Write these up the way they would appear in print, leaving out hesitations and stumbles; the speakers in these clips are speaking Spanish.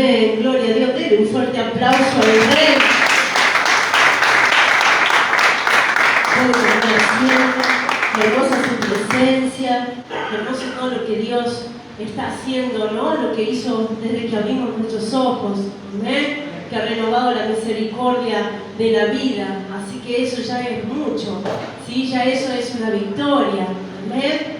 Amén, gloria a Dios. Denle un fuerte aplauso al Rey. Hermosa su presencia, hermoso todo lo que Dios está haciendo, ¿no? Lo que hizo desde que abrimos nuestros ojos, amén, que ha renovado la misericordia de la vida, así que eso ya es mucho, ¿sí? Ya eso es una victoria, amén.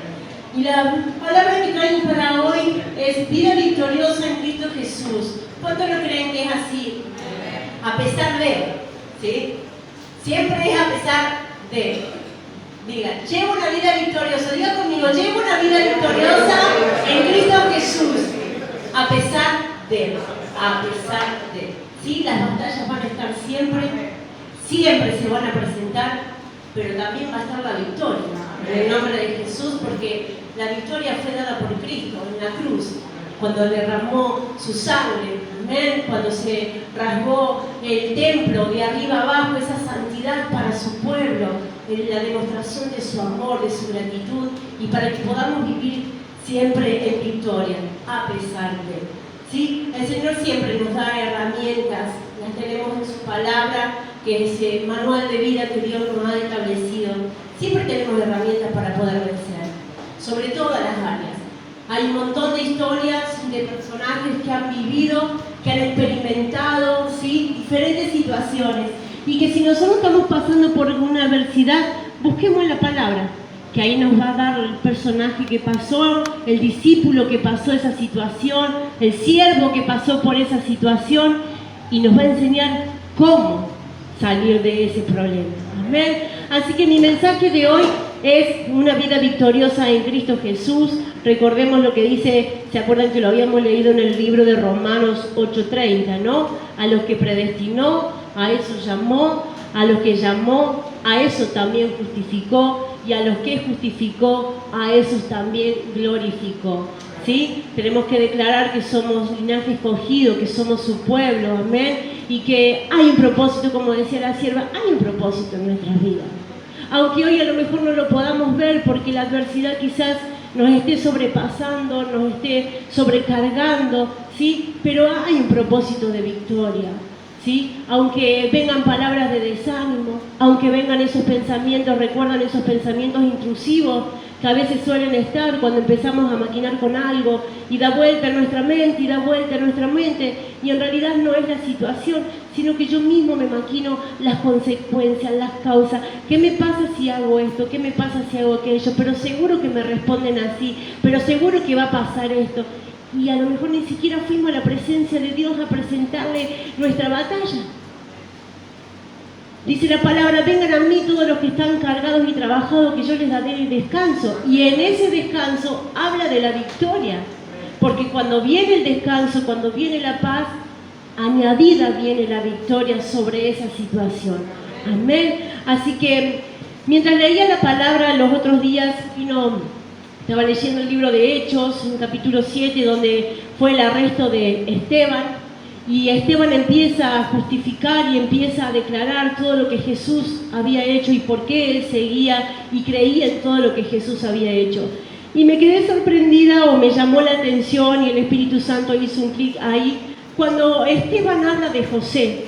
Y la palabra que traigo para hoy es vida victoriosa en Cristo Jesús. ¿Cuántos lo creen que es así? A pesar de, ¿sí? Siempre es a pesar de. Diga, llevo una vida victoriosa. Diga conmigo, llevo una vida victoriosa en Cristo Jesús. A pesar de. A pesar de. Sí, las batallas van a estar siempre. Siempre se van a presentar. Pero también va a estar la victoria. En el nombre de Jesús. Porque la victoria fue dada por Cristo en la cruz. Cuando derramó su sangre. Amén. Cuando se rasgó el templo de arriba abajo. Esa santidad para su pueblo. La demostración de su amor, de su gratitud y para que podamos vivir siempre en victoria, a pesar de. ¿Sí? El Señor siempre nos da herramientas, las tenemos en su palabra, que es el manual de vida que Dios nos ha establecido. Siempre tenemos herramientas para poder vencer, sobre todas las áreas. Hay un montón de historias de personajes que han vivido, que han experimentado, ¿sí? Diferentes situaciones. Y que si nosotros estamos pasando por alguna adversidad, busquemos la palabra, que ahí nos va a dar el personaje que pasó, el discípulo que pasó esa situación, el siervo que pasó por esa situación, y nos va a enseñar cómo salir de ese problema. Amén. Así que mi mensaje de hoy es una vida victoriosa en Cristo Jesús. Recordemos lo que dice, ¿se acuerdan que lo habíamos leído en el libro de Romanos 8:30, ¿no? A los que predestinó, a eso llamó, a los que llamó, a esos también justificó, y a los que justificó, a esos también glorificó. ¿Sí? Tenemos que declarar que somos linaje escogido, que somos su pueblo, amén, y que hay un propósito, como decía la sierva, hay un propósito en nuestras vidas. Aunque hoy a lo mejor no lo podamos ver porque la adversidad quizás nos esté sobrepasando, nos esté sobrecargando, ¿sí? Pero hay un propósito de victoria, ¿sí? Aunque vengan palabras de desánimo, aunque vengan esos pensamientos, recuerdan esos pensamientos intrusivos que a veces suelen estar cuando empezamos a maquinar con algo y da vuelta a nuestra mente y da vuelta a nuestra mente y en realidad no es la situación, sino que yo mismo me maquino las consecuencias, las causas. ¿Qué me pasa si hago esto? ¿Qué me pasa si hago aquello? Pero seguro que me responden así, pero seguro que va a pasar esto. Y a lo mejor ni siquiera fuimos a la presencia de Dios a presentarle nuestra batalla. Dice la palabra, vengan a mí todos los que están cargados y trabajados, que yo les daré el descanso. Y en ese descanso habla de la victoria. Porque cuando viene el descanso, cuando viene la paz, añadida viene la victoria sobre esa situación. Amén. Así que mientras leía la palabra los otros días, estaba leyendo el libro de Hechos, en capítulo 7, donde fue el arresto de Esteban. Y Esteban empieza a justificar y empieza a declarar todo lo que Jesús había hecho y por qué él seguía y creía en todo lo que Jesús había hecho. Y me quedé sorprendida o me llamó la atención y el Espíritu Santo hizo un clic ahí cuando Esteban habla de José.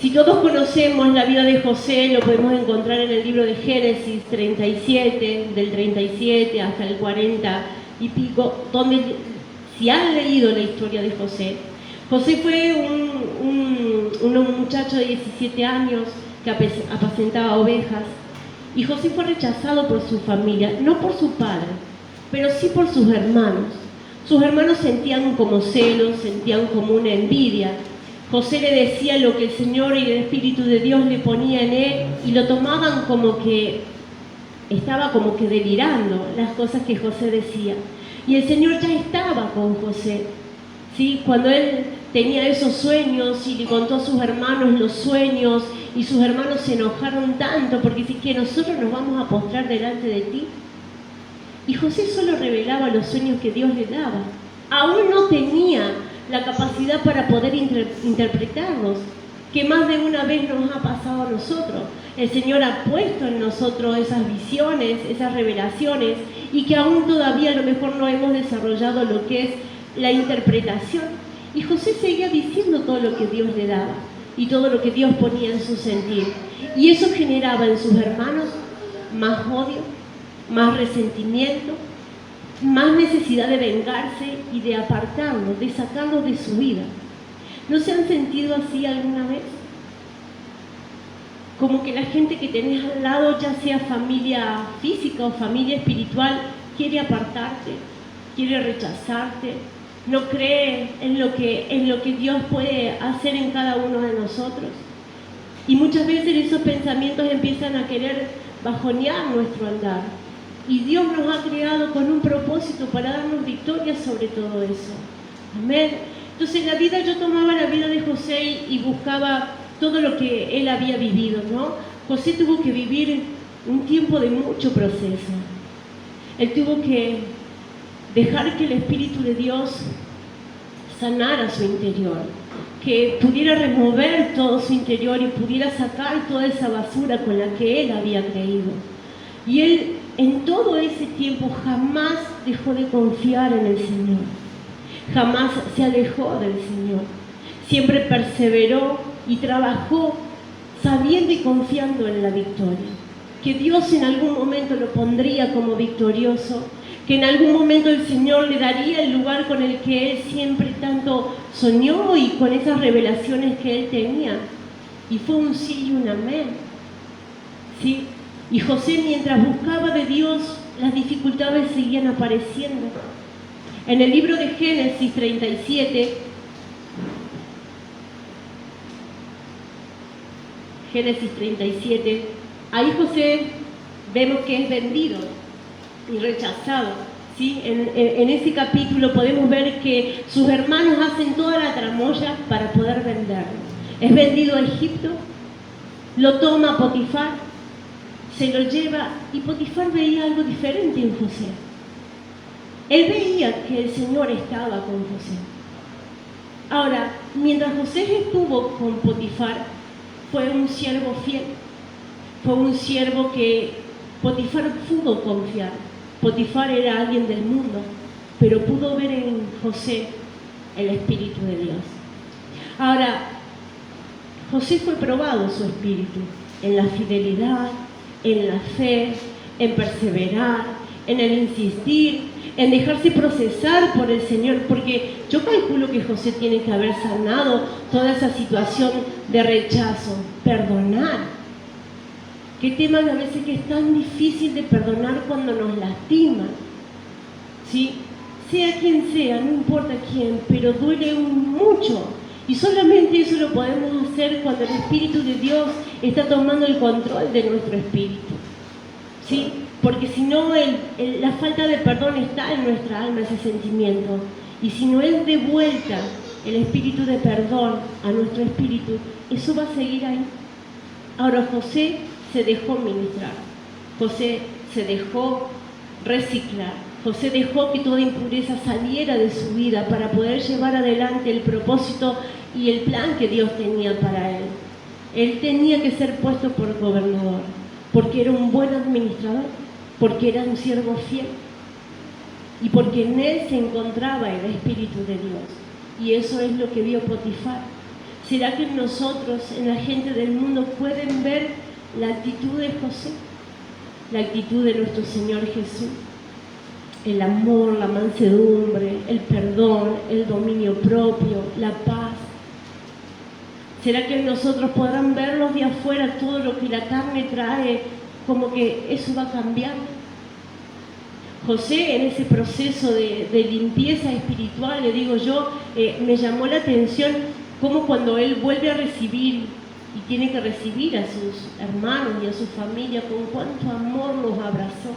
Si todos conocemos la vida de José, lo podemos encontrar en el libro de Génesis 37, del 37 hasta el 40 y pico, donde si han leído la historia de José, José fue un muchacho de 17 años que apacentaba ovejas y José fue rechazado por su familia, no por su padre, pero sí por sus hermanos. Sus hermanos sentían como celos, sentían como una envidia. José le decía lo que el Señor y el Espíritu de Dios le ponía en él y lo tomaban como que estaba como que delirando las cosas que José decía. Y el Señor ya estaba con José. ¿Sí? Cuando él tenía esos sueños y le contó a sus hermanos los sueños y sus hermanos se enojaron tanto porque dicen que nosotros nos vamos a postrar delante de ti. Y José solo revelaba los sueños que Dios le daba. Aún no tenía la capacidad para poder interpretarlos, que más de una vez nos ha pasado a nosotros. El Señor ha puesto en nosotros esas visiones, esas revelaciones y que aún todavía a lo mejor no hemos desarrollado lo que es la interpretación. Y José seguía diciendo todo lo que Dios le daba y todo lo que Dios ponía en su sentir. Y eso generaba en sus hermanos más odio, más resentimiento, más necesidad de vengarse y de apartarlo, de sacarlo de su vida. ¿No se han sentido así alguna vez? Como que la gente que tenés al lado, ya sea familia física o familia espiritual, quiere apartarte, quiere rechazarte, no cree en lo que Dios puede hacer en cada uno de nosotros. Y muchas veces esos pensamientos empiezan a querer bajonear nuestro andar. Y Dios nos ha creado con un propósito para darnos victoria sobre todo eso. Amén. Entonces yo tomaba la vida de José y buscaba todo lo que él había vivido, ¿no? José tuvo que vivir un tiempo de mucho proceso. Él tuvo que dejar que el Espíritu de Dios sanara su interior, que pudiera remover todo su interior y pudiera sacar toda esa basura con la que él había creído. Y él en todo ese tiempo jamás dejó de confiar en el Señor, jamás se alejó del Señor, siempre perseveró y trabajó sabiendo y confiando en la victoria, que Dios en algún momento lo pondría como victorioso, que en algún momento el Señor le daría el lugar con el que él siempre tanto soñó y con esas revelaciones que él tenía. Y fue un sí y un amén. ¿Sí? Y José, mientras buscaba de Dios, las dificultades seguían apareciendo. En el libro de Génesis 37, ahí José vemos que es vendido y rechazado, ¿sí? En ese capítulo podemos ver que sus hermanos hacen toda la tramoya para poder venderlo. Es vendido a Egipto, lo toma Potifar, se lo lleva, y Potifar veía algo diferente en José. Él veía que el Señor estaba con José. Ahora, mientras José estuvo con Potifar, fue un siervo fiel, fue un siervo que Potifar pudo confiar. Potifar era alguien del mundo, pero pudo ver en José el Espíritu de Dios. Ahora, José fue probado su espíritu en la fidelidad, en la fe, en perseverar, en el insistir, en dejarse procesar por el Señor, porque yo calculo que José tiene que haber sanado toda esa situación de rechazo, perdonar. Qué tema a veces que es tan difícil de perdonar cuando nos lastiman, ¿sí? Sea quien sea, no importa quién, pero duele mucho. Y solamente eso lo podemos hacer cuando el Espíritu de Dios está tomando el control de nuestro espíritu, ¿sí? Porque si no, la falta de perdón está en nuestra alma, ese sentimiento. Y si no es de vuelta el espíritu de perdón a nuestro espíritu, eso va a seguir ahí. Ahora, José se dejó ministrar, José se dejó reciclar, José dejó que toda impureza saliera de su vida para poder llevar adelante el propósito y el plan que Dios tenía para él. Él tenía que ser puesto por gobernador, porque era un buen administrador, porque era un siervo fiel y porque en él se encontraba el Espíritu de Dios. Y eso es lo que vio Potifar. ¿Será que en nosotros, en la gente del mundo, pueden ver la actitud de José? La actitud de nuestro Señor Jesús. El amor, la mansedumbre, el perdón, el dominio propio, la paz. ¿Será que en nosotros podrán verlos de afuera todo lo que la carne trae, como que eso va a cambiar? José, en ese proceso de limpieza espiritual, le digo yo, me llamó la atención cómo cuando él vuelve a recibir y tiene que recibir a sus hermanos y a su familia, con cuánto amor los abrazó,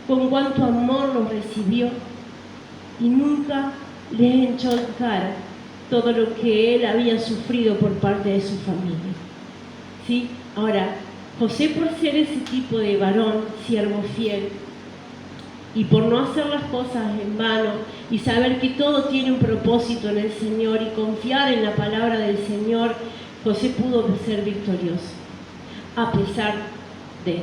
con cuánto amor los recibió, y nunca les echó en cara todo lo que él había sufrido por parte de su familia, ¿sí? Ahora, José, por ser ese tipo de varón, siervo fiel, y por no hacer las cosas en vano, y saber que todo tiene un propósito en el Señor, y confiar en la palabra del Señor, José pudo ser victorioso, a pesar de.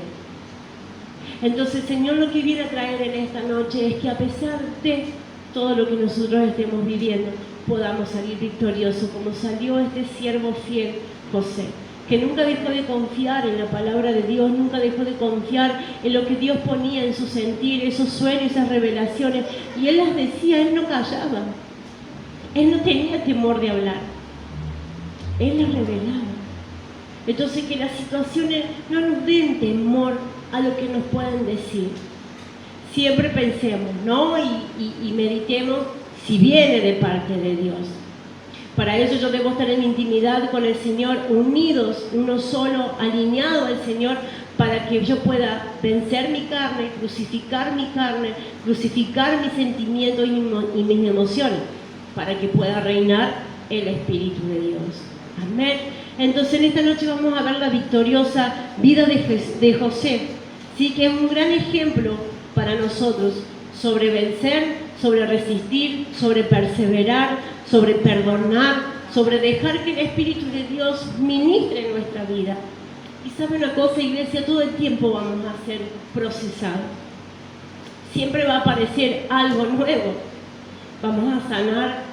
Entonces, el Señor lo que viene a traer en esta noche es que a pesar de todo lo que nosotros estemos viviendo, podamos salir victoriosos, como salió este siervo fiel, José, que nunca dejó de confiar en la palabra de Dios, nunca dejó de confiar en lo que Dios ponía en su sentir, esos sueños, esas revelaciones, y él las decía, él no callaba, él no tenía temor de hablar, él las revelaba. Entonces, que las situaciones no nos den temor a lo que nos puedan decir. Siempre pensemos, ¿no? Y meditemos si viene de parte de Dios. Para eso yo debo estar en intimidad con el Señor, unidos, uno solo, alineado al Señor, para que yo pueda vencer mi carne, crucificar mis sentimientos y mis emociones, para que pueda reinar el Espíritu de Dios. Amén. Entonces en esta noche vamos a ver la victoriosa vida de José, sí, que es un gran ejemplo para nosotros sobre vencer, sobre resistir, sobre perseverar, sobre perdonar, sobre dejar que el Espíritu de Dios ministre en nuestra vida. Y sabe una cosa, iglesia, todo el tiempo vamos a ser procesados. Siempre va a aparecer algo nuevo. Vamos a sanar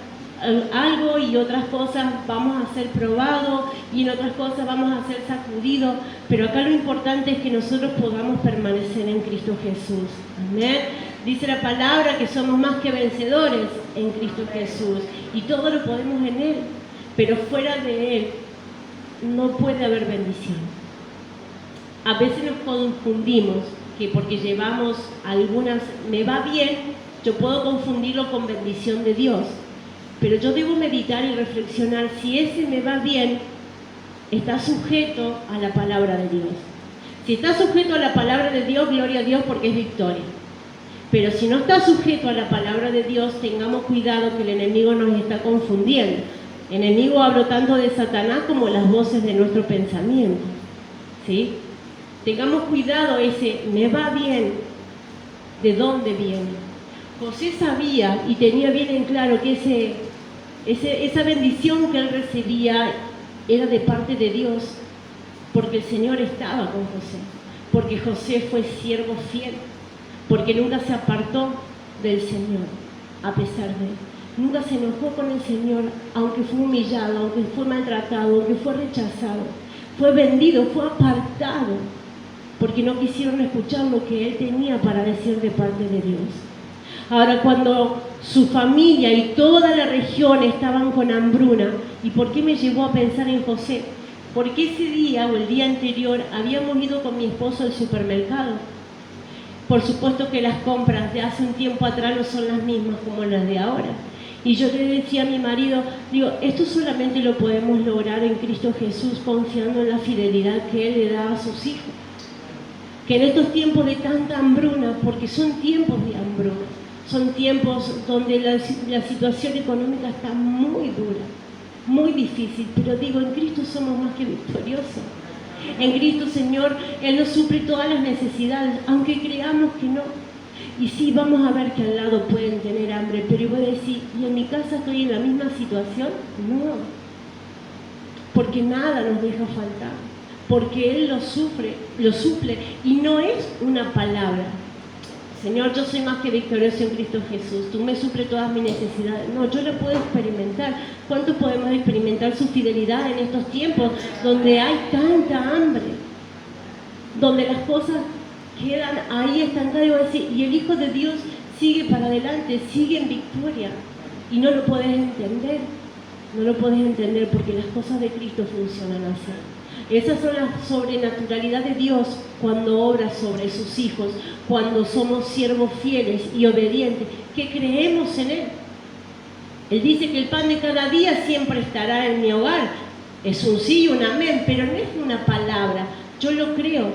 algo y otras cosas vamos a ser probados y en otras cosas vamos a ser sacudidos, pero acá lo importante es que nosotros podamos permanecer en Cristo Jesús. Amén. Dice la palabra que somos más que vencedores en Cristo Jesús y todo lo podemos en Él, pero fuera de Él no puede haber bendición. A veces nos confundimos que porque llevamos algunas, me va bien, yo puedo confundirlo con bendición de Dios. Pero yo debo meditar y reflexionar si ese me va bien, está sujeto a la palabra de Dios. Si está sujeto a la palabra de Dios, gloria a Dios porque es victoria. Pero si no está sujeto a la palabra de Dios, tengamos cuidado que el enemigo nos está confundiendo. El enemigo habla tanto de Satanás como las voces de nuestro pensamiento. ¿Sí? Tengamos cuidado ese me va bien, ¿de dónde viene? José sabía y tenía bien en claro que esa bendición que él recibía era de parte de Dios, porque el Señor estaba con José, porque José fue siervo fiel, porque nunca se apartó del Señor, a pesar de él. Nunca se enojó con el Señor, aunque fue humillado, aunque fue maltratado, aunque fue rechazado, fue vendido, fue apartado, porque no quisieron escuchar lo que él tenía para decir de parte de Dios. Ahora, cuando su familia y toda la región estaban con hambruna, ¿y por qué me llevó a pensar en José? Porque ese día o el día anterior habíamos ido con mi esposo al supermercado. Por supuesto que las compras de hace un tiempo atrás no son las mismas como las de ahora. Y yo le decía a mi marido, digo, esto solamente lo podemos lograr en Cristo Jesús, confiando en la fidelidad que Él le da a sus hijos. Que en estos tiempos de tanta hambruna, porque son tiempos de hambruna, son tiempos donde la situación económica está muy dura, muy difícil, pero digo, en Cristo somos más que victoriosos. En Cristo, Señor, Él nos suple todas las necesidades, aunque creamos que no. Y sí, vamos a ver que al lado pueden tener hambre, pero yo voy a decir, ¿y en mi casa estoy en la misma situación? No, porque nada nos deja faltar, porque Él lo suple, y no es una palabra. Señor, yo soy más que victorioso en Cristo Jesús, tú me suples todas mis necesidades. No, yo lo puedo experimentar. ¿Cuánto podemos experimentar su fidelidad en estos tiempos donde hay tanta hambre? Donde las cosas quedan ahí estancadas y el Hijo de Dios sigue para adelante, sigue en victoria. Y no lo puedes entender, no lo puedes entender porque las cosas de Cristo funcionan así. Esas son las sobrenaturalidad de Dios cuando obra sobre sus hijos, cuando somos siervos fieles y obedientes, que creemos en Él. Él dice que el pan de cada día siempre estará en mi hogar. Es un sí y un amén, pero no es una palabra. Yo lo creo.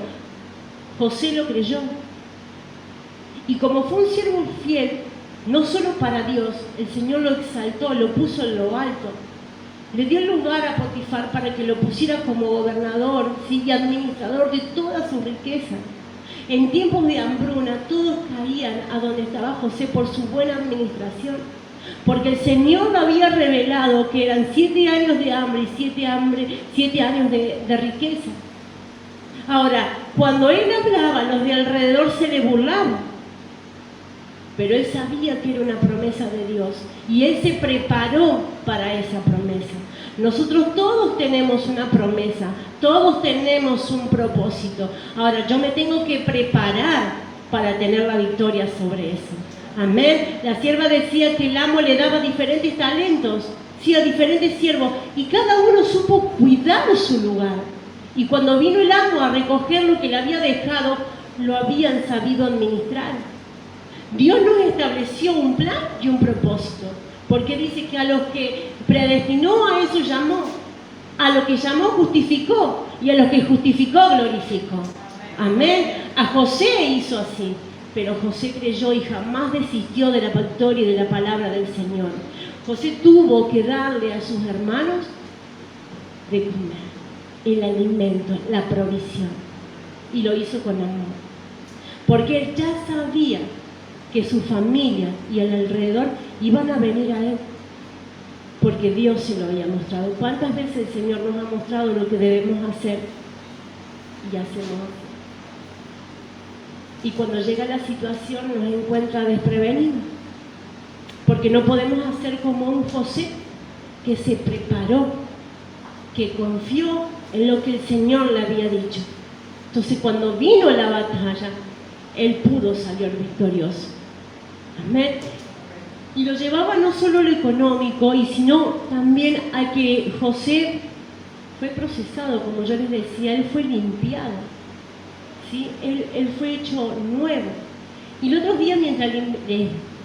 José lo creyó. Y como fue un siervo fiel, no solo para Dios, el Señor lo exaltó, lo puso en lo alto. Le dio lugar a Potifar para que lo pusiera como gobernador, ¿sí?, y administrador de toda su riqueza. En tiempos de hambruna, todos caían a donde estaba José por su buena administración, porque el Señor lo había revelado que eran 7 años de hambre y 7 años de riqueza. Ahora, cuando él hablaba, los de alrededor se le burlaban, pero él sabía que era una promesa de Dios y él se preparó para esa promesa. Nosotros todos tenemos una promesa, todos tenemos un propósito. Ahora, yo me tengo que preparar para tener la victoria sobre eso. Amén. La sierva decía que el amo le daba diferentes talentos, sí, a diferentes siervos, y cada uno supo cuidar su lugar. Y cuando vino el amo a recoger lo que le había dejado, lo habían sabido administrar. Dios nos estableció un plan y un propósito, porque dice que a los que predestinó, a eso llamó, a los que llamó justificó, y a los que justificó glorificó. Amén. A José hizo así, pero José creyó y jamás desistió de la victoria y de la palabra del Señor. José tuvo que darle a sus hermanos de comer, el alimento, la provisión, y lo hizo con amor, porque él ya sabía que su familia y el alrededor iban a venir a él, porque Dios se lo había mostrado. ¿Cuántas veces el Señor nos ha mostrado lo que debemos hacer y hacemos? Y cuando llega la situación nos encuentra desprevenidos, porque no podemos hacer como un José que se preparó, que confió en lo que el Señor le había dicho. Entonces, cuando vino la batalla, él pudo salir victorioso. Amén. Y lo llevaba no solo lo económico, sino también a que José fue procesado, como yo les decía, él fue limpiado, ¿sí? Él fue hecho nuevo. Y el otro día, mientras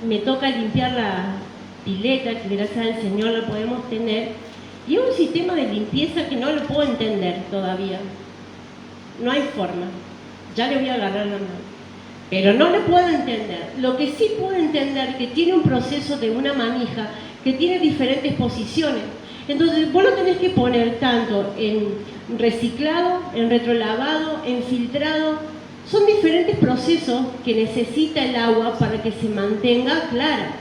me toca limpiar la pileta, que gracias al Señor la podemos tener, y es un sistema de limpieza que no lo puedo entender todavía. No hay forma. Ya le voy a agarrar la mano. Pero no lo puedo entender. Lo que sí puedo entender es que tiene un proceso de una manija que tiene diferentes posiciones. Entonces vos lo tenés que poner tanto en reciclado, en retrolavado, en filtrado. Son diferentes procesos que necesita el agua para que se mantenga clara.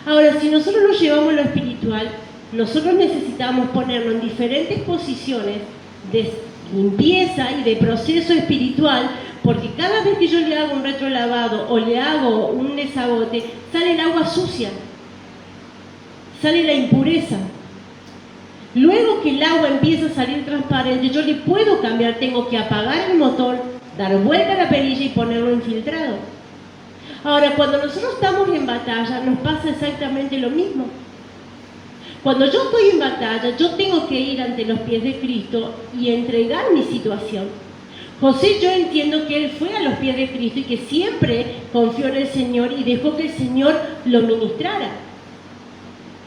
Ahora, si nosotros lo llevamos a lo espiritual, nosotros necesitamos ponerlo en diferentes posiciones de limpieza y de proceso espiritual, porque cada vez que yo le hago un retrolavado o le hago un desagote, sale el agua sucia, sale la impureza. Luego que el agua empieza a salir transparente, yo le puedo cambiar, tengo que apagar el motor, dar vuelta a la perilla y ponerlo en filtrado. Ahora, cuando nosotros estamos en batalla, nos pasa exactamente lo mismo. Cuando yo estoy en batalla, yo tengo que ir ante los pies de Cristo y entregar mi situación. José, yo entiendo que él fue a los pies de Cristo y que siempre confió en el Señor y dejó que el Señor lo ministrara.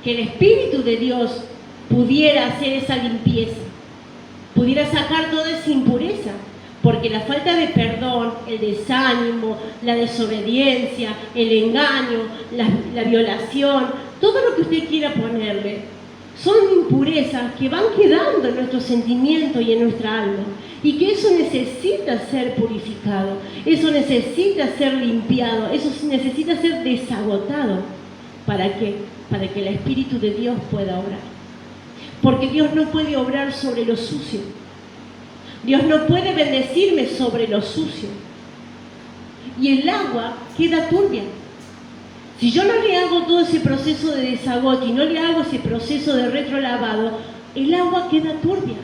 Que el Espíritu de Dios pudiera hacer esa limpieza, pudiera sacar toda esa impureza. Porque la falta de perdón, el desánimo, la desobediencia, el engaño, la violación, todo lo que usted quiera ponerle, son impurezas que van quedando en nuestro sentimiento y en nuestra alma. Y que eso necesita ser purificado, eso necesita ser limpiado, eso necesita ser desagotado. ¿Para qué? Para que el Espíritu de Dios pueda obrar. Porque Dios no puede obrar sobre lo sucio. Dios no puede bendecirme sobre lo sucio. Y el agua queda turbia. Si yo no le hago todo ese proceso de desagote y no le hago ese proceso de retrolavado, el agua queda turbia.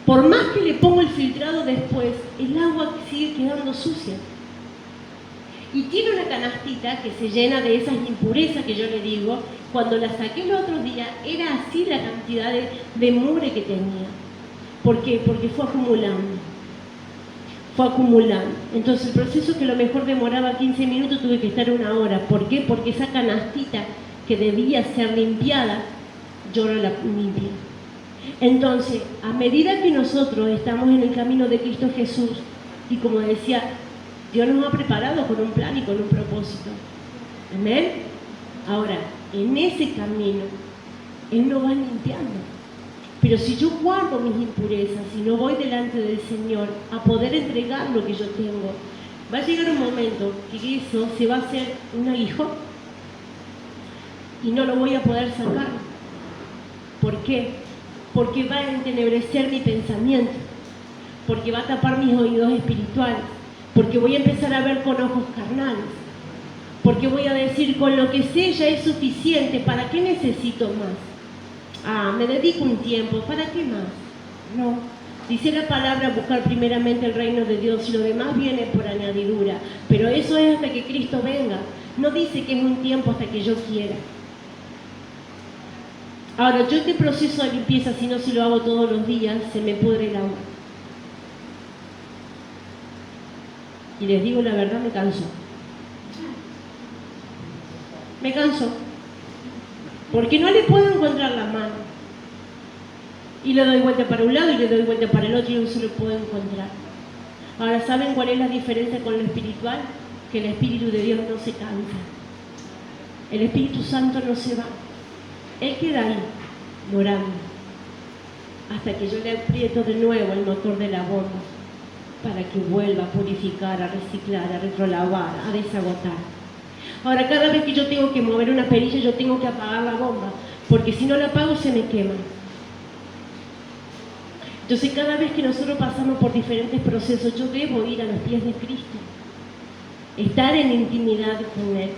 Por más que le pongo el filtrado después, el agua sigue quedando sucia. Y tiene una canastita que se llena de esas impurezas que yo le digo. Cuando la saqué el otro día, era así la cantidad de mugre que tenía. ¿Por qué? Porque fue acumulando. Fue acumulando. Entonces el proceso que a lo mejor demoraba 15 minutos tuve que estar 1 hora. ¿Por qué? Porque esa canastita que debía ser limpiada, yo no la limpié. Entonces, a medida que nosotros estamos en el camino de Cristo Jesús, y como decía, Dios nos ha preparado con un plan y con un propósito. ¿Amén? Ahora, en ese camino, Él nos va limpiando. Pero si yo guardo mis impurezas, si no voy delante del Señor a poder entregar lo que yo tengo, va a llegar un momento que eso se va a hacer un aguijón y no lo voy a poder sacar. ¿Por qué? Porque va a entenebrecer mi pensamiento, porque va a tapar mis oídos espirituales, porque voy a empezar a ver con ojos carnales, Porque voy a decir, con lo que sé ya es suficiente, ¿para qué necesito más? Me dedico un tiempo, ¿para qué más? No. Dice la palabra, buscar primeramente el reino de Dios y lo demás viene por añadidura. Pero eso es hasta que Cristo venga. No dice que es un tiempo hasta que yo quiera. Ahora, yo este proceso de limpieza, si no se lo hago todos los días, se me pudre el agua. Y les digo la verdad, me canso. Me canso. Porque no le puedo encontrar la mano. Y le doy vuelta para un lado y le doy vuelta para el otro y no se lo puedo encontrar. Ahora, ¿saben cuál es la diferencia con lo espiritual? Que el Espíritu de Dios no se cansa. El Espíritu Santo no se va. Él queda ahí, morando, hasta que yo le aprieto de nuevo el motor de la bomba para que vuelva a purificar, a reciclar, a retrolavar, a desagotar. Ahora, cada vez que yo tengo que mover una perilla, yo tengo que apagar la bomba, porque si no la apago se me quema. Entonces, cada vez que nosotros pasamos por diferentes procesos, yo debo ir a los pies de Cristo, estar en intimidad con Él,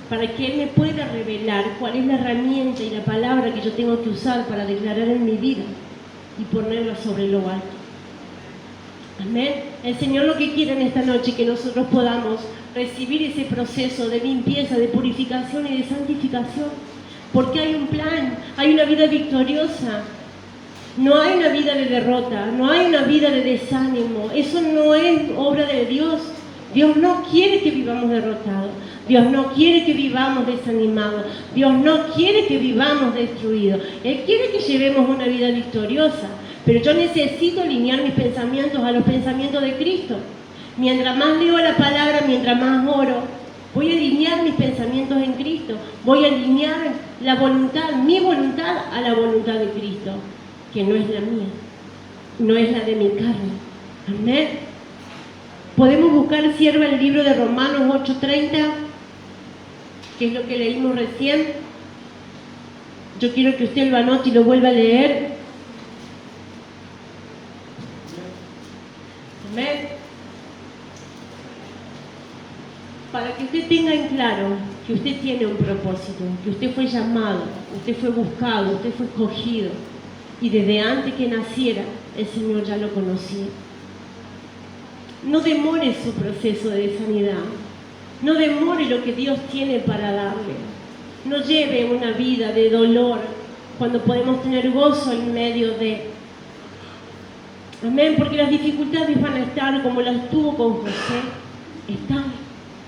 para que Él me pueda revelar cuál es la herramienta y la palabra que yo tengo que usar para declarar en mi vida y ponerla sobre lo alto. Amén. El Señor lo que quiere en esta noche es que nosotros podamos recibir ese proceso de limpieza, de purificación y de santificación, porque hay un plan, hay una vida victoriosa. No hay una vida de derrota, no hay una vida de desánimo. Eso no es obra de Dios. Dios no quiere que vivamos derrotados. Dios no quiere que vivamos desanimados. Dios no quiere que vivamos destruidos. Él quiere que llevemos una vida victoriosa. Pero yo necesito alinear mis pensamientos a los pensamientos de Cristo. Mientras más leo la palabra, mientras más oro, voy a alinear mis pensamientos en Cristo. Voy a alinear la voluntad, mi voluntad, a la voluntad de Cristo, que no es la mía, no es la de mi carne. Amén. Podemos buscar, sierva, el libro de Romanos 8:30, que es lo que leímos recién. Yo quiero que usted lo anote y lo vuelva a leer. Amén. Para que usted tenga en claro que usted tiene un propósito, que usted fue llamado, usted fue buscado, usted fue escogido. Y desde antes que naciera, el Señor ya lo conocía. No demore su proceso de sanidad. No demore lo que Dios tiene para darle. No lleve una vida de dolor cuando podemos tener gozo en medio de. Amén, porque las dificultades van a estar como las tuvo con José.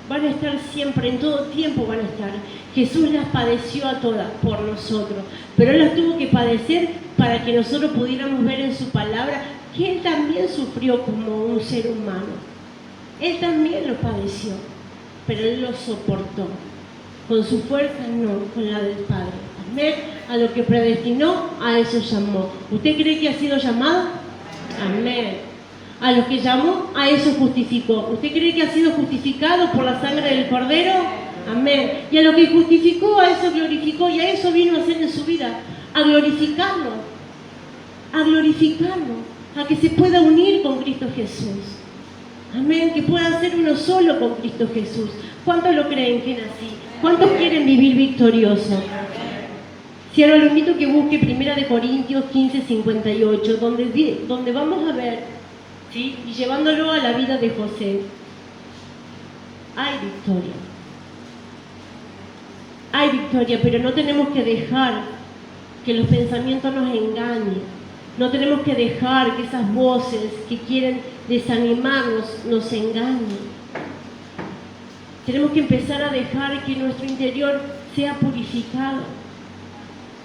Van a estar siempre, en todo tiempo van a estar. Jesús las padeció a todas por nosotros, pero Él las tuvo que padecer para que nosotros pudiéramos ver en su palabra que Él también sufrió como un ser humano. Él también lo padeció, pero Él lo soportó. Con su fuerza no, con la del Padre. Amén. A lo que predestinó, a eso llamó. ¿Usted cree que ha sido llamado? Amén. A los que llamó, a eso justificó. ¿Usted cree que ha sido justificado por la sangre del Cordero? Amén. Y a lo que justificó, a eso glorificó, y a eso vino a hacer en su vida, a glorificarlo, a que se pueda unir con Cristo Jesús. Amén, que puedan ser uno solo con Cristo Jesús. ¿Cuántos lo creen que es así? ¿Cuántos quieren vivir victoriosos? Si ahora lo invito a que busque 1 Corintios 15:58, donde vamos a ver, ¿sí? Y llevándolo a la vida de José, hay victoria. Hay victoria, pero no tenemos que dejar que los pensamientos nos engañen. No tenemos que dejar que esas voces que quieren desanimarnos nos engañen. Tenemos que empezar a dejar que nuestro interior sea purificado.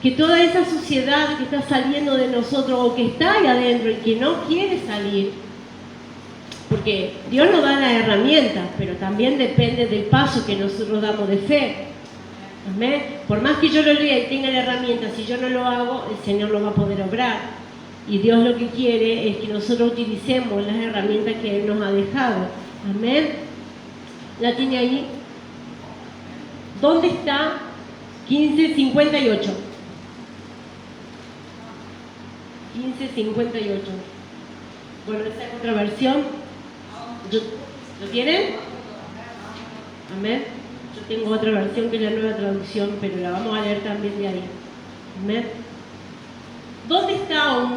Que toda esa suciedad que está saliendo de nosotros o que está ahí adentro y que no quiere salir, porque Dios nos da las herramientas, pero también depende del paso que nosotros damos de fe. Amén. Por más que yo lo lea y tenga la herramienta, si yo no lo hago, el Señor lo va a poder obrar. Y Dios lo que quiere es que nosotros utilicemos las herramientas que Él nos ha dejado. Amén. ¿La tiene ahí? ¿Dónde está? 15:58. 15:58. Bueno, esa es otra versión. ¿Lo tienen? Amén. Yo tengo otra versión que es la Nueva Traducción, pero la vamos a leer también de ahí. Amén. ¿Dónde está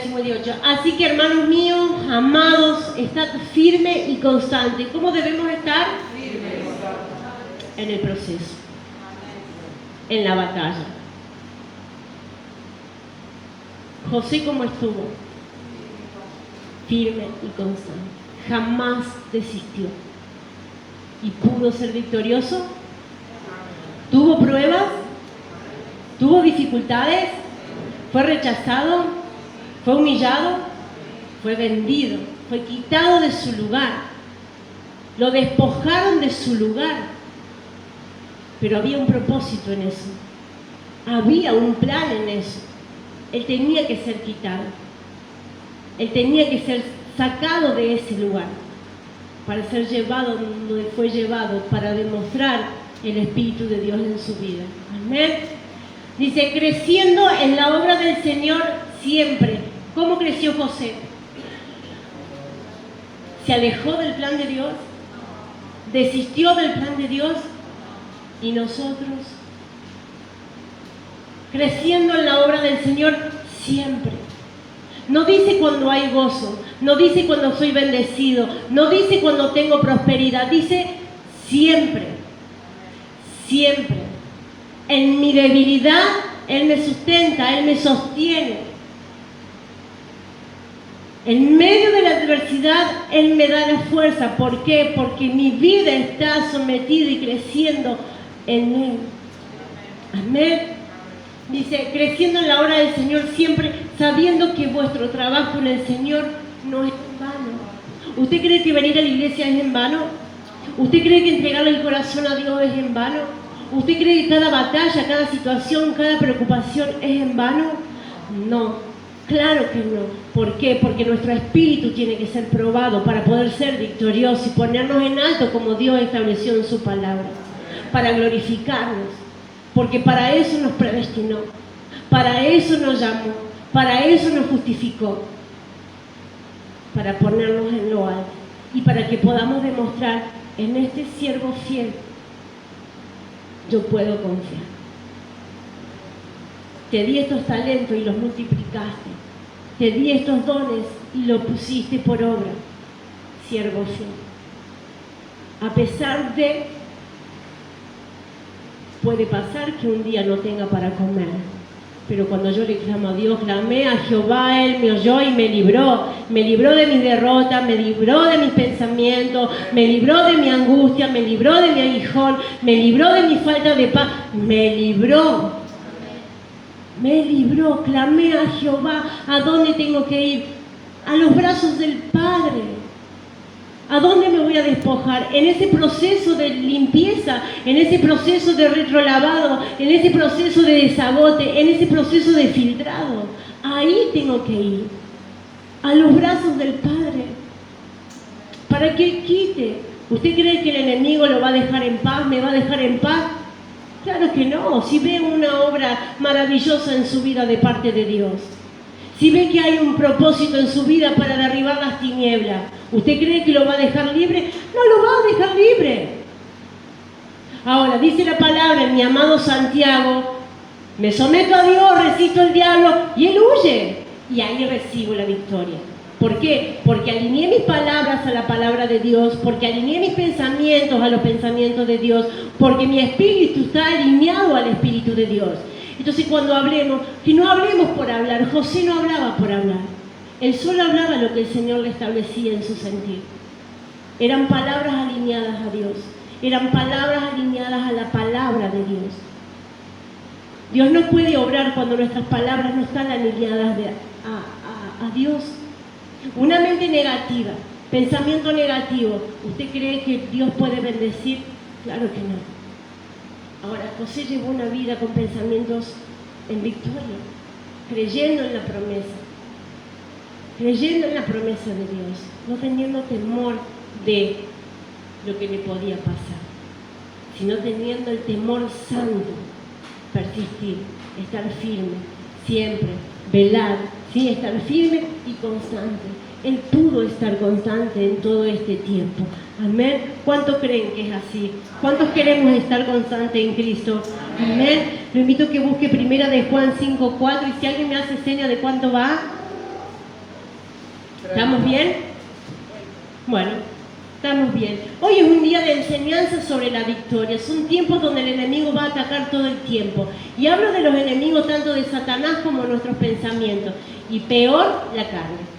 58? Así que, hermanos míos, amados, estad firme y constante. ¿Cómo debemos estar? Firme. En el proceso, en la batalla. José, ¿cómo estuvo? Firme y constante. Jamás desistió. ¿Y pudo ser victorioso? ¿Tuvo pruebas? ¿Tuvo dificultades? ¿Fue rechazado? ¿Fue humillado? Fue vendido. Fue quitado de su lugar. Lo despojaron de su lugar. Pero había un propósito en eso. Había un plan en eso. Él tenía que ser quitado. Él tenía que ser sacado de ese lugar para ser llevado donde fue llevado, para demostrar el Espíritu de Dios en su vida. Amén. Dice, creciendo en la obra del Señor siempre. ¿Cómo creció José? ¿Se alejó del plan de Dios? ¿Desistió del plan de Dios? ¿Y nosotros? Creciendo en la obra del Señor siempre. No dice cuando hay gozo, no dice cuando soy bendecido, no dice cuando tengo prosperidad, dice siempre, siempre. En mi debilidad, Él me sustenta, Él me sostiene. En medio de la adversidad, Él me da la fuerza. ¿Por qué? Porque mi vida está sometida y creciendo en Él. Amén. Dice, creciendo en la obra del Señor siempre, sabiendo que vuestro trabajo en el Señor no es en vano. ¿Usted cree que venir a la iglesia es en vano? ¿Usted cree que entregarle el corazón a Dios es en vano? ¿Usted cree que cada batalla, cada situación, cada preocupación es en vano? No, claro que no. ¿Por qué? Porque nuestro espíritu tiene que ser probado para poder ser victorioso y ponernos en alto como Dios estableció en su palabra, para glorificarnos. Porque para eso nos predestinó, para eso nos llamó, para eso nos justificó, para ponernos en lo alto y para que podamos demostrar en este siervo fiel, yo puedo confiar. Te di estos talentos y los multiplicaste, te di estos dones y los pusiste por obra, siervo fiel. A pesar de... Puede pasar que un día no tenga para comer, pero cuando yo le clamo a Dios, clamé a Jehová, Él me oyó y me libró de mis derrotas, me libró de mis pensamientos, me libró de mi angustia, me libró de mi aguijón, me libró de mi falta de paz, me libró, clamé a Jehová. ¿A dónde tengo que ir? A los brazos del Padre. ¿A dónde me voy a despojar? En ese proceso de limpieza, en ese proceso de retrolavado, en ese proceso de desagote, en ese proceso de filtrado. Ahí tengo que ir, a los brazos del Padre, para que Él quite. ¿Usted cree que el enemigo lo va a dejar en paz? ¿Me va a dejar en paz? Claro que no. Si ve una obra maravillosa en su vida de parte de Dios, si ve que hay un propósito en su vida para derribar las tinieblas, ¿usted cree que lo va a dejar libre? No lo va a dejar libre. Ahora, dice la palabra en mi amado Santiago, me someto a Dios, resisto al diablo y Él huye. Y ahí recibo la victoria. ¿Por qué? Porque alineé mis palabras a la palabra de Dios, porque alineé mis pensamientos a los pensamientos de Dios, porque mi espíritu está alineado al espíritu de Dios. Entonces cuando hablemos, que no hablemos por hablar. José no hablaba por hablar. Él solo hablaba lo que el Señor le establecía en su sentir. Eran palabras alineadas a Dios. Eran palabras alineadas a la palabra de Dios. Dios no puede obrar cuando nuestras palabras no están alineadas a Dios. Una mente negativa, pensamiento negativo. ¿Usted cree que Dios puede bendecir? Claro que no. Ahora, José llevó una vida con pensamientos en victoria, creyendo en la promesa, creyendo en la promesa de Dios, no teniendo temor de lo que le podía pasar, sino teniendo el temor santo, persistir, estar firme, siempre, velar, sí, estar firme y constante. Él pudo estar constante en todo este tiempo. Amén. ¿Cuántos creen que es así? ¿Cuántos queremos estar constantes en Cristo? Amén. Lo invito a que busque primera de Juan 5:4 y si alguien me hace seña de cuánto va. ¿Estamos bien? Bueno, estamos bien. Hoy es un día de enseñanza sobre la victoria. Son tiempos donde el enemigo va a atacar todo el tiempo. Y hablo de los enemigos tanto de Satanás como nuestros pensamientos. Y peor, la carne.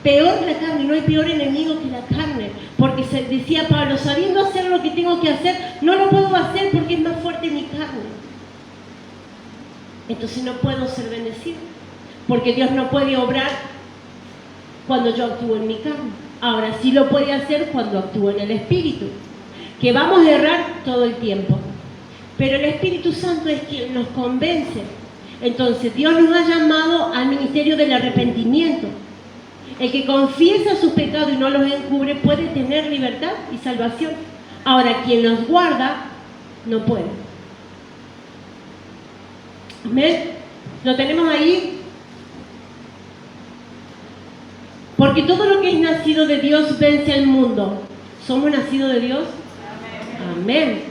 Peor la carne, no hay peor enemigo que la carne. Porque se decía Pablo, sabiendo hacer lo que tengo que hacer, no lo puedo hacer porque es más fuerte mi carne. Entonces no puedo ser bendecido. Porque Dios no puede obrar cuando yo actúo en mi carne. Ahora sí lo puede hacer cuando actúo en el Espíritu. Que vamos a errar todo el tiempo. Pero el Espíritu Santo es quien nos convence. Entonces Dios nos ha llamado al ministerio del arrepentimiento. El que confiesa sus pecados y no los encubre puede tener libertad y salvación. Ahora, quien los guarda, no puede. ¿Amén? ¿Lo tenemos ahí? Porque todo lo que es nacido de Dios vence al mundo. ¿Somos nacidos de Dios? Amén.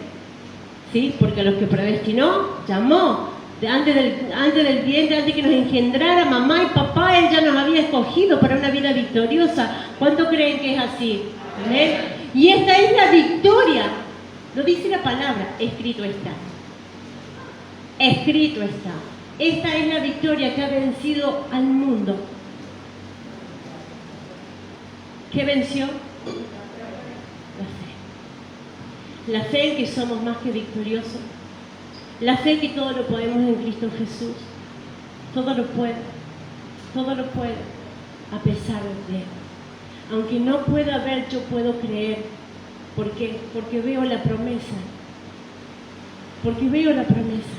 ¿Sí? Porque a los que predestinó, llamó. Antes del vientre, antes que nos engendrara mamá y papá, Él ya nos había escogido para una vida victoriosa. ¿Cuánto creen que es así? ¿Amén? Y esta es la victoria. Lo dice la palabra, escrito está. Escrito está. Esta es la victoria que ha vencido al mundo. ¿Qué venció? La fe. La fe en que somos más que victoriosos. La fe que todo lo podemos en Cristo Jesús. Todo lo puede. Todo lo puede. A pesar de Él. Aunque no pueda ver, yo puedo creer. ¿Por qué? Porque veo la promesa. Porque veo la promesa.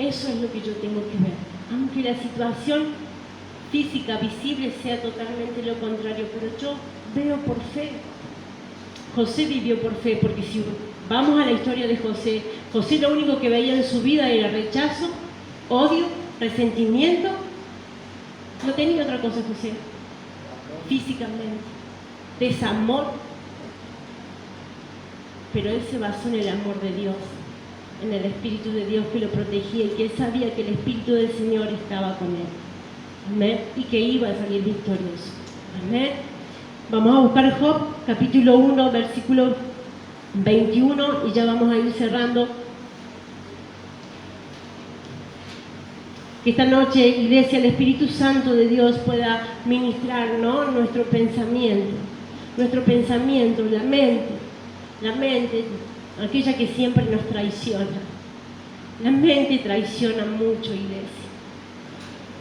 Eso es lo que yo tengo que ver. Aunque la situación física, visible, sea totalmente lo contrario. Pero yo veo por fe. José vivió por fe, porque si vamos a la historia de José, José lo único que veía en su vida era rechazo, odio, resentimiento. No tenía otra cosa José, físicamente, desamor. Pero él se basó en el amor de Dios, en el Espíritu de Dios que lo protegía y que él sabía que el Espíritu del Señor estaba con él. Amén. Y que iba a salir victorioso. Amén. Vamos a buscar Job, capítulo 1, versículo 21, y ya vamos a ir cerrando. Que esta noche, iglesia, el Espíritu Santo de Dios pueda ministrar, ¿no?, nuestro pensamiento, la mente, aquella que siempre nos traiciona. La mente traiciona mucho, iglesia.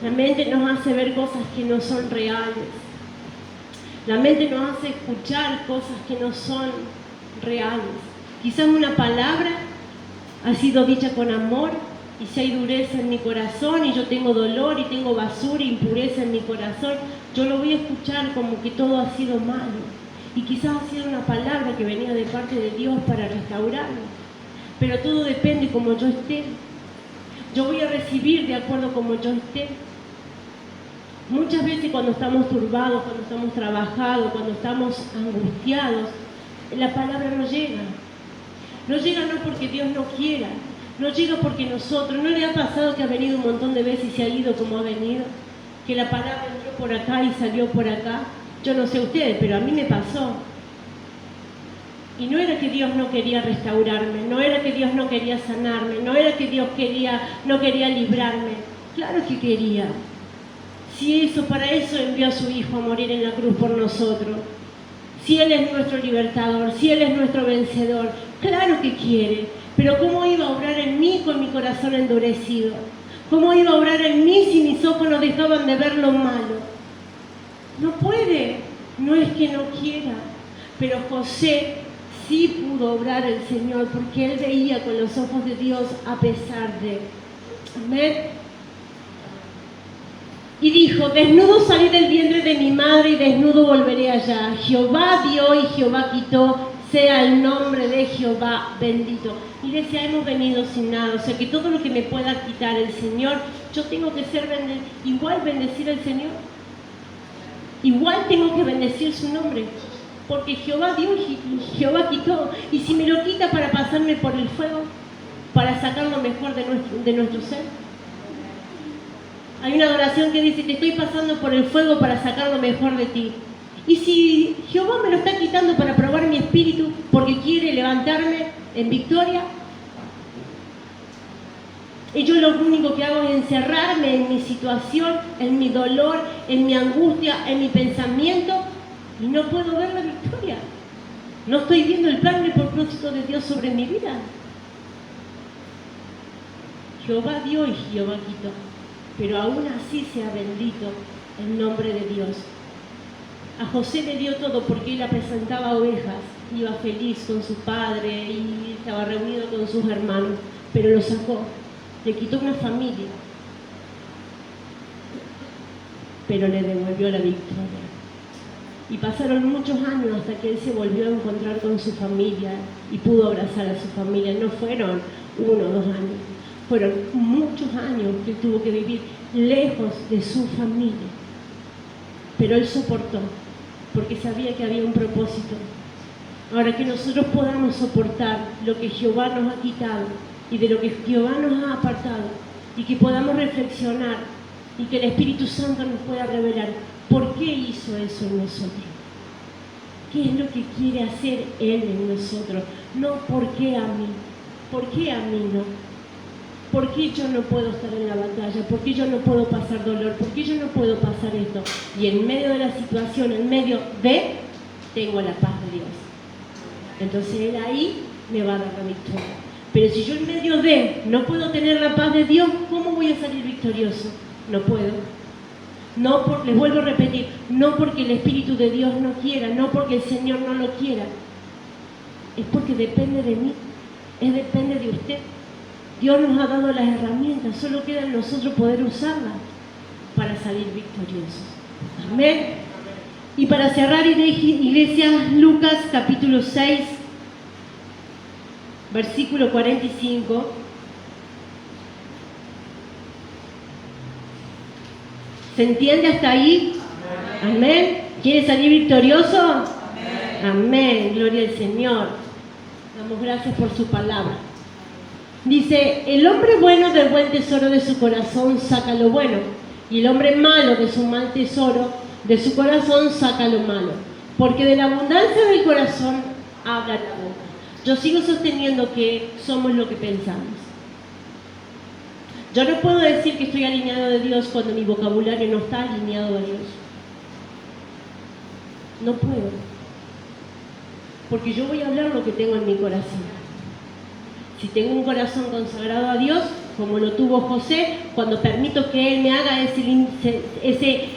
La mente nos hace ver cosas que no son reales. La mente nos hace escuchar cosas que no son reales. Quizás una palabra ha sido dicha con amor y si hay dureza en mi corazón y yo tengo dolor y tengo basura e impureza en mi corazón, yo lo voy a escuchar como que todo ha sido malo. Y quizás ha sido una palabra que venía de parte de Dios para restaurarme. Pero todo depende como yo esté. Yo voy a recibir de acuerdo como yo esté. Muchas veces cuando estamos turbados, cuando estamos trabajados, cuando estamos angustiados, la palabra no llega. No llega no porque Dios no quiera, no llega porque nosotros, ¿no le ha pasado que ha venido un montón de veces y se ha ido como ha venido? Que la palabra entró por acá y salió por acá. Yo no sé ustedes, pero a mí me pasó. Y no era que Dios no quería restaurarme, no era que Dios no quería sanarme, no era que Dios no quería librarme. Claro que quería. Si eso, para eso envió a su Hijo a morir en la cruz por nosotros. Si Él es nuestro libertador, si Él es nuestro vencedor, claro que quiere. Pero ¿cómo iba a obrar en mí con mi corazón endurecido? ¿Cómo iba a obrar en mí si mis ojos no dejaban de ver lo malo? No puede, no es que no quiera. Pero José sí pudo obrar el Señor porque él veía con los ojos de Dios a pesar de. Amén. Y dijo, desnudo salí del vientre de mi madre y desnudo volveré allá. Jehová dio y Jehová quitó, sea el nombre de Jehová bendito. Iglesia, hemos venido sin nada, o sea que todo lo que me pueda quitar el Señor, yo tengo que ser igual bendecir al Señor. Igual tengo que bendecir su nombre, porque Jehová dio y Jehová quitó. Y si me lo quita para pasarme por el fuego, para sacar lo mejor de nuestro ser. Hay una adoración que dice, te estoy pasando por el fuego para sacar lo mejor de ti. Y si Jehová me lo está quitando para probar mi espíritu, porque quiere levantarme en victoria, y yo lo único que hago es encerrarme en mi situación, en mi dolor, en mi angustia, en mi pensamiento, y no puedo ver la victoria. No estoy viendo el plan y el propósito de Dios sobre mi vida. Jehová dio y Jehová quitó, pero aún así sea bendito el nombre de Dios. A José le dio todo porque él presentaba ovejas, iba feliz con su padre y estaba reunido con sus hermanos, pero lo sacó, le quitó una familia, pero le devolvió la victoria. Y pasaron muchos años hasta que él se volvió a encontrar con su familia y pudo abrazar a su familia. No fueron 1 o 2 años, fueron muchos años que él tuvo que vivir lejos de su familia. Pero él soportó, porque sabía que había un propósito. Ahora, que nosotros podamos soportar lo que Jehová nos ha quitado y de lo que Jehová nos ha apartado, y que podamos reflexionar y que el Espíritu Santo nos pueda revelar por qué hizo eso en nosotros. ¿Qué es lo que quiere hacer Él en nosotros? No por qué a mí. ¿Por qué a mí no? ¿Por qué yo no puedo estar en la batalla? ¿Por qué yo no puedo pasar dolor? ¿Por qué yo no puedo pasar esto? Y en medio de la situación, en medio de, tengo la paz de Dios. Entonces Él ahí me va a dar la victoria. Pero si yo en medio de no puedo tener la paz de Dios, ¿cómo voy a salir victorioso? No puedo. No, les vuelvo a repetir, no porque el Espíritu de Dios no quiera, no porque el Señor no lo quiera. Es porque depende de mí, depende de usted. Dios nos ha dado las herramientas, solo queda en nosotros poder usarlas para salir victoriosos. Amén. Y para cerrar, iglesia, Lucas capítulo 6, versículo 45. ¿Se entiende hasta ahí? Amén. ¿Quiere salir victorioso? Amén. Amén. Gloria al Señor. Damos gracias por su palabra. Dice, el hombre bueno del buen tesoro de su corazón saca lo bueno, y el hombre malo de su mal tesoro de su corazón saca lo malo, porque de la abundancia del corazón habla la boca. Yo sigo sosteniendo que somos lo que pensamos. Yo no puedo decir que estoy alineado de Dios cuando mi vocabulario no está alineado a Dios. No puedo. Porque yo voy a hablar lo que tengo en mi corazón. Si tengo un corazón consagrado a Dios, como lo tuvo José, cuando permito que Él me haga ese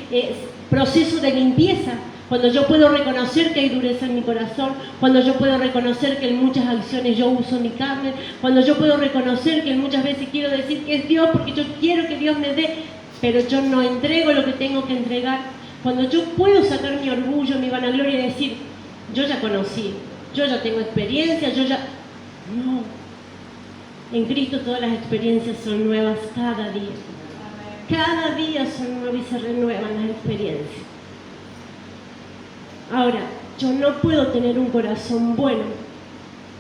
proceso de limpieza, cuando yo puedo reconocer que hay dureza en mi corazón, cuando yo puedo reconocer que en muchas acciones yo uso mi carne, cuando yo puedo reconocer que muchas veces quiero decir que es Dios porque yo quiero que Dios me dé, pero yo no entrego lo que tengo que entregar, cuando yo puedo sacar mi orgullo, mi vanagloria y decir, yo ya conocí, yo ya tengo experiencia, No. En Cristo todas las experiencias son nuevas cada día. Cada día son nuevas y se renuevan las experiencias. Ahora, yo no puedo tener un corazón bueno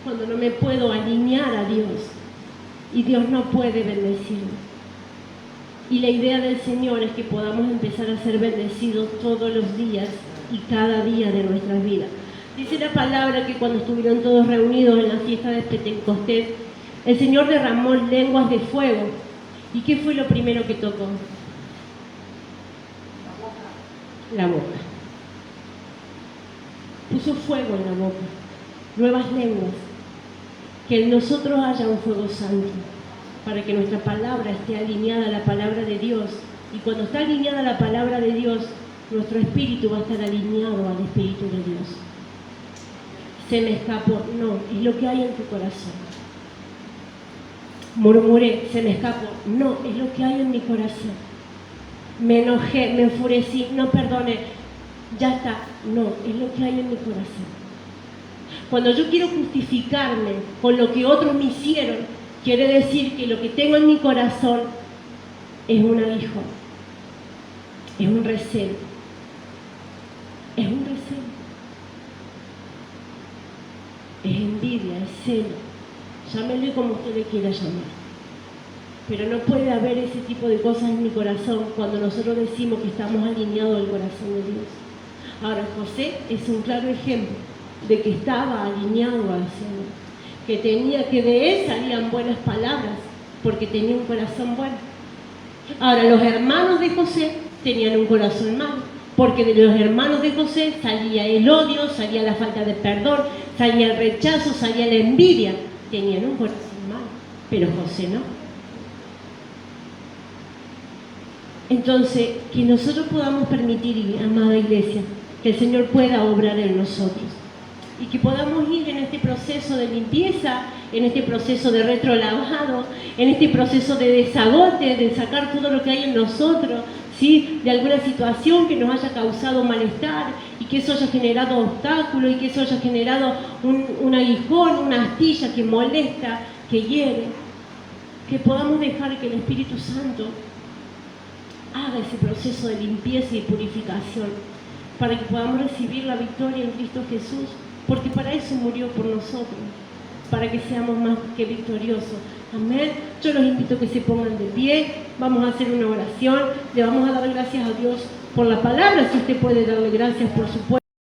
cuando no me puedo alinear a Dios. Y Dios no puede bendecirme. Y la idea del Señor es que podamos empezar a ser bendecidos todos los días y cada día de nuestras vidas. Dice la palabra que cuando estuvieron todos reunidos en la fiesta de Pentecostés, el Señor derramó lenguas de fuego. ¿Y qué fue lo primero que tocó? La boca. Puso fuego en la boca, nuevas lenguas. Que en nosotros haya un fuego santo, para que nuestra palabra esté alineada a la palabra de Dios. Y cuando está alineada a la palabra de Dios, nuestro espíritu va a estar alineado al Espíritu de Dios. Se me escapó, no, es lo que hay en tu corazón. Murmuré, se me escapó, no, es lo que hay en mi corazón. Me enojé, me enfurecí, no perdoné, ya está, no, es lo que hay en mi corazón. Cuando yo quiero justificarme con lo que otros me hicieron, quiere decir que lo que tengo en mi corazón es un aguijón, es un recelo, es un recelo, es envidia, es celo, llámele como usted le quiera llamar. Pero no puede haber ese tipo de cosas en mi corazón cuando nosotros decimos que estamos alineados al corazón de Dios. Ahora, José es un claro ejemplo de que estaba alineado al Señor, que tenía que de él salían buenas palabras, porque tenía un corazón bueno. Ahora, los hermanos de José tenían un corazón malo, porque de los hermanos de José salía el odio, salía la falta de perdón, salía el rechazo, salía la envidia. Tenían un corazón malo, pero José no. Entonces, que nosotros podamos permitir, amada iglesia, que el Señor pueda obrar en nosotros y que podamos ir en este proceso de limpieza, en este proceso de retrolavado, en este proceso de desagote, de sacar todo lo que hay en nosotros, ¿sí? De alguna situación que nos haya causado malestar y que eso haya generado obstáculos y que eso haya generado un aguijón, una astilla que molesta, que hiere, que podamos dejar que el Espíritu Santo haga ese proceso de limpieza y purificación para que podamos recibir la victoria en Cristo Jesús, porque para eso murió por nosotros, para que seamos más que victoriosos. Amén. Yo los invito a que se pongan de pie, vamos a hacer una oración, le vamos a dar gracias a Dios por la palabra, si usted puede darle gracias por su pueblo.